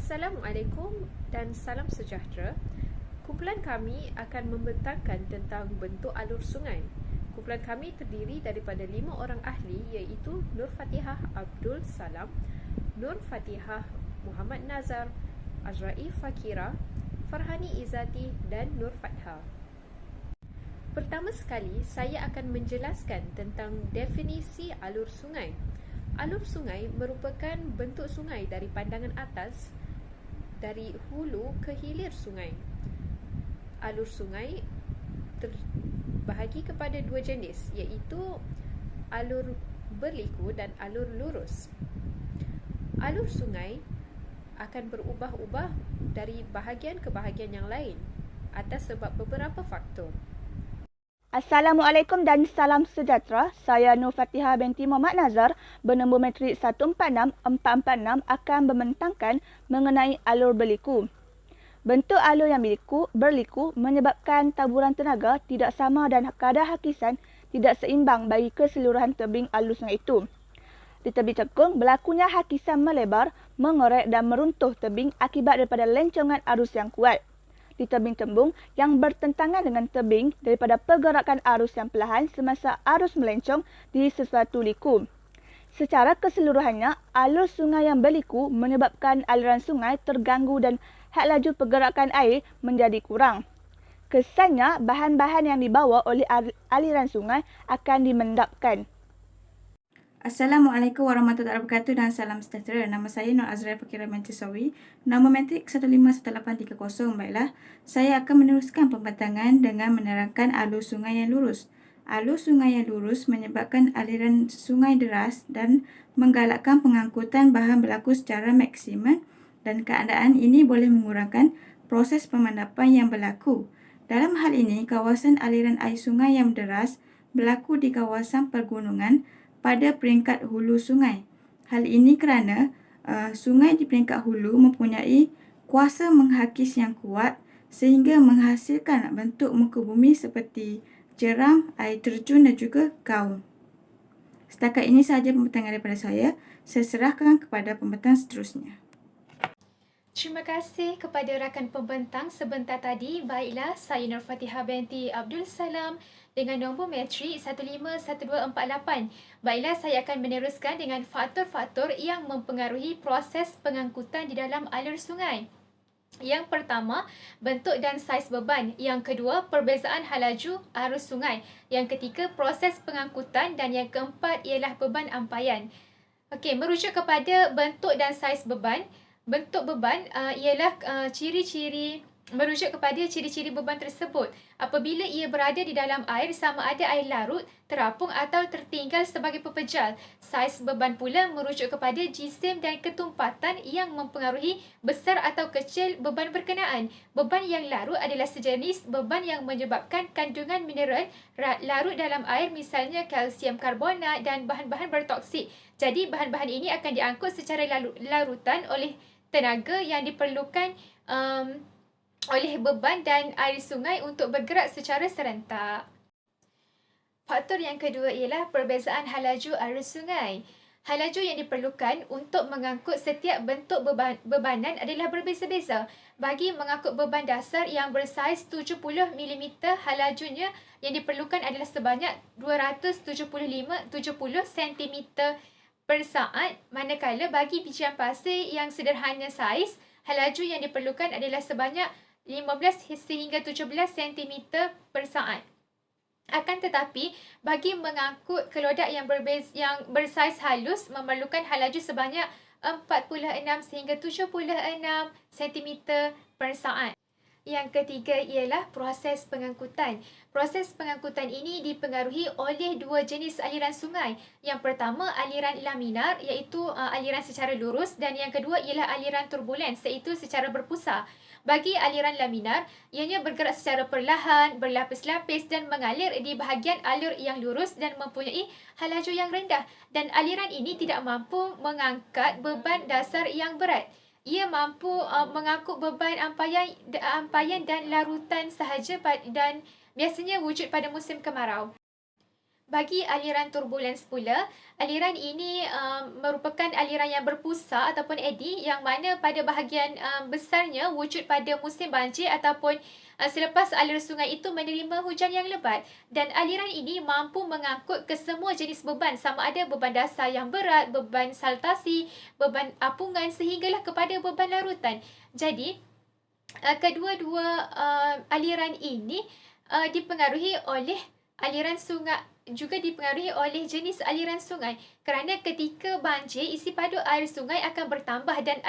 Assalamualaikum dan salam sejahtera. Kumpulan kami akan membentangkan tentang bentuk alur sungai. Kumpulan kami terdiri daripada 5 orang ahli iaitu Nur Fatihah Abdul Salam, Nur Fatihah Muhammad Nazar, Azraif Fakira, Farhani Izzati dan Nur Fatha. Pertama sekali, saya akan menjelaskan tentang definisi alur sungai. Alur sungai merupakan bentuk sungai dari pandangan atas, dari hulu ke hilir sungai. Alur sungai terbahagi kepada dua jenis, iaitu alur berliku dan alur lurus. Alur sungai akan berubah-ubah dari bahagian ke bahagian yang lain atas sebab beberapa faktor. Assalamualaikum dan salam sejahtera. Saya Nur Fatihah binti Muhammad Nazar bernombor matrik 146446 akan membentangkan mengenai alur berliku. Bentuk alur yang berliku menyebabkan taburan tenaga tidak sama dan kadar hakisan tidak seimbang bagi keseluruhan tebing alur sungai itu. Di tebing cekung, berlakunya hakisan melebar, mengorek dan meruntuh tebing akibat daripada lencongan arus yang kuat. Di tebing tembung yang bertentangan dengan tebing daripada pergerakan arus yang perlahan semasa arus melencong di sesuatu liku. Secara keseluruhannya, alur sungai yang berliku menyebabkan aliran sungai terganggu dan had laju pergerakan air menjadi kurang. Kesannya, bahan-bahan yang dibawa oleh aliran sungai akan dimendapkan. Assalamualaikum warahmatullahi wabarakatuh dan salam sejahtera. Nama saya Nur Azraif Fakira Mantisawi. Nombor matrik 151830. Baiklah, saya akan meneruskan pembentangan dengan menerangkan alur sungai yang lurus. Alur sungai yang lurus menyebabkan aliran sungai deras dan menggalakkan pengangkutan bahan berlaku secara maksimum, dan keadaan ini boleh mengurangkan proses pemandapan yang berlaku. Dalam hal ini, kawasan aliran air sungai yang deras berlaku di kawasan pergunungan pada peringkat hulu sungai. Hal ini kerana sungai di peringkat hulu mempunyai kuasa menghakis yang kuat sehingga menghasilkan bentuk muka bumi seperti jeram, air terjun dan juga gaung. Setakat ini sahaja pembentangan daripada saya. Saya serahkan kepada pembentang seterusnya. Terima kasih kepada rakan pembentang sebentar tadi. Baiklah, saya Nur Fatihah binti Abdul Salam dengan nombor matrik 151248. Baiklah, saya akan meneruskan dengan faktor-faktor yang mempengaruhi proses pengangkutan di dalam alur sungai. Yang pertama, bentuk dan saiz beban. Yang kedua, perbezaan halaju arus sungai. Yang ketiga, proses pengangkutan. Dan yang keempat ialah beban ampaian. Okey, merujuk kepada bentuk dan saiz beban. Bentuk beban ialah merujuk kepada ciri-ciri beban tersebut. Apabila ia berada di dalam air, sama ada air larut, terapung atau tertinggal sebagai pepejal. Saiz beban pula merujuk kepada jisim dan ketumpatan yang mempengaruhi besar atau kecil beban berkenaan. Beban yang larut adalah sejenis beban yang menyebabkan kandungan mineral larut dalam air, misalnya kalsium karbonat dan bahan-bahan bertoksik. Jadi bahan-bahan ini akan diangkut secara larutan oleh tenaga yang diperlukan oleh beban dan air sungai untuk bergerak secara serentak. Faktor yang kedua ialah perbezaan halaju arus sungai. Halaju yang diperlukan untuk mengangkut setiap bentuk bebanan adalah berbeza-beza. Bagi mengangkut beban dasar yang bersaiz 70 mm, halajunya yang diperlukan adalah sebanyak 270 cm per saat, manakala bagi bijian pasir yang sederhana saiz, halaju yang diperlukan adalah sebanyak 15 sehingga 17 cm per saat. Akan tetapi, bagi mengangkut kelodak yang bersaiz halus memerlukan halaju sebanyak 46 sehingga 76 cm per saat. Yang ketiga ialah proses pengangkutan. Proses pengangkutan ini dipengaruhi oleh dua jenis aliran sungai. Yang pertama, aliran laminar, iaitu aliran secara lurus, dan yang kedua ialah aliran turbulens, iaitu secara berpusar. Bagi aliran laminar, ianya bergerak secara perlahan, berlapis-lapis dan mengalir di bahagian alur yang lurus dan mempunyai halaju yang rendah. Dan aliran ini tidak mampu mengangkat beban dasar yang berat. Ia mampu mengangkut beban ampaian dan larutan sahaja dan biasanya wujud pada musim kemarau. Bagi aliran turbulence pula, aliran ini merupakan aliran yang berpusar ataupun eddy yang mana pada bahagian besarnya wujud pada musim banjir ataupun selepas aliran sungai itu menerima hujan yang lebat. Dan aliran ini mampu mengangkut kesemua jenis beban, sama ada beban dasar yang berat, beban saltasi, beban apungan sehinggalah kepada beban larutan. Jadi, kedua-dua aliran ini dipengaruhi oleh aliran sungai, juga dipengaruhi oleh jenis aliran sungai, kerana ketika banjir isi padu air sungai akan bertambah dan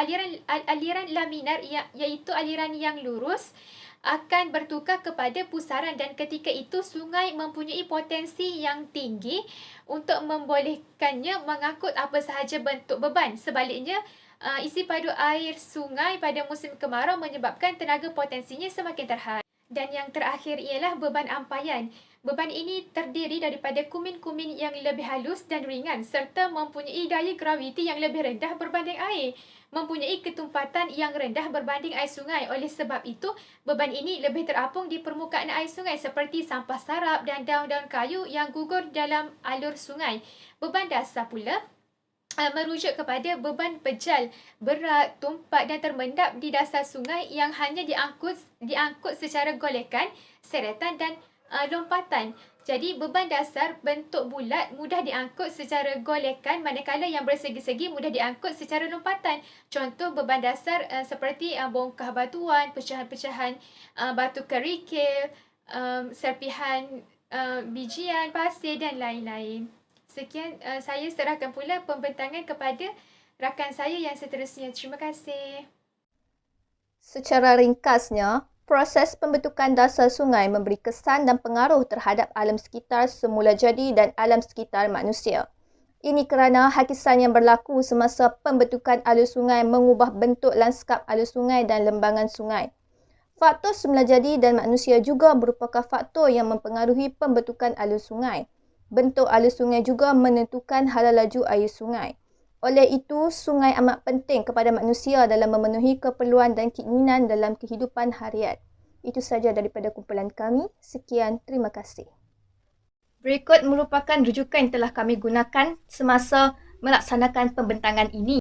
aliran laminar iaitu aliran yang lurus akan bertukar kepada pusaran, dan ketika itu sungai mempunyai potensi yang tinggi untuk membolehkannya mengangkut apa sahaja bentuk beban. Sebaliknya, isi padu air sungai pada musim kemarau menyebabkan tenaga potensinya semakin terhad. Dan yang terakhir ialah beban ampaian. Beban ini terdiri daripada kumin-kumin yang lebih halus dan ringan serta mempunyai daya graviti yang lebih rendah berbanding air. Mempunyai ketumpatan yang rendah berbanding air sungai. Oleh sebab itu, beban ini lebih terapung di permukaan air sungai seperti sampah sarap dan daun-daun kayu yang gugur dalam alur sungai. Beban dasar pula merujuk kepada beban pejal, berat, tumpat dan termendap di dasar sungai yang hanya diangkut secara golekan, seretan dan lompatan. Jadi beban dasar bentuk bulat mudah diangkut secara golekan, manakala yang bersegi-segi mudah diangkut secara lompatan. Contoh beban dasar seperti bongkah batuan, pecahan-pecahan batu kerikil, serpihan bijian, pasir dan lain-lain. Sekian, saya serahkan pula pembentangan kepada rakan saya yang seterusnya. Terima kasih. Secara ringkasnya, proses pembentukan dasar sungai memberi kesan dan pengaruh terhadap alam sekitar semula jadi dan alam sekitar manusia. Ini kerana hakisan yang berlaku semasa pembentukan alur sungai mengubah bentuk lanskap alur sungai dan lembangan sungai. Faktor semula jadi dan manusia juga merupakan faktor yang mempengaruhi pembentukan alur sungai. Bentuk alur sungai juga menentukan hala laju air sungai. Oleh itu, sungai amat penting kepada manusia dalam memenuhi keperluan dan keinginan dalam kehidupan harian. Itu sahaja daripada kumpulan kami. Sekian, terima kasih. Berikut merupakan rujukan yang telah kami gunakan semasa melaksanakan pembentangan ini.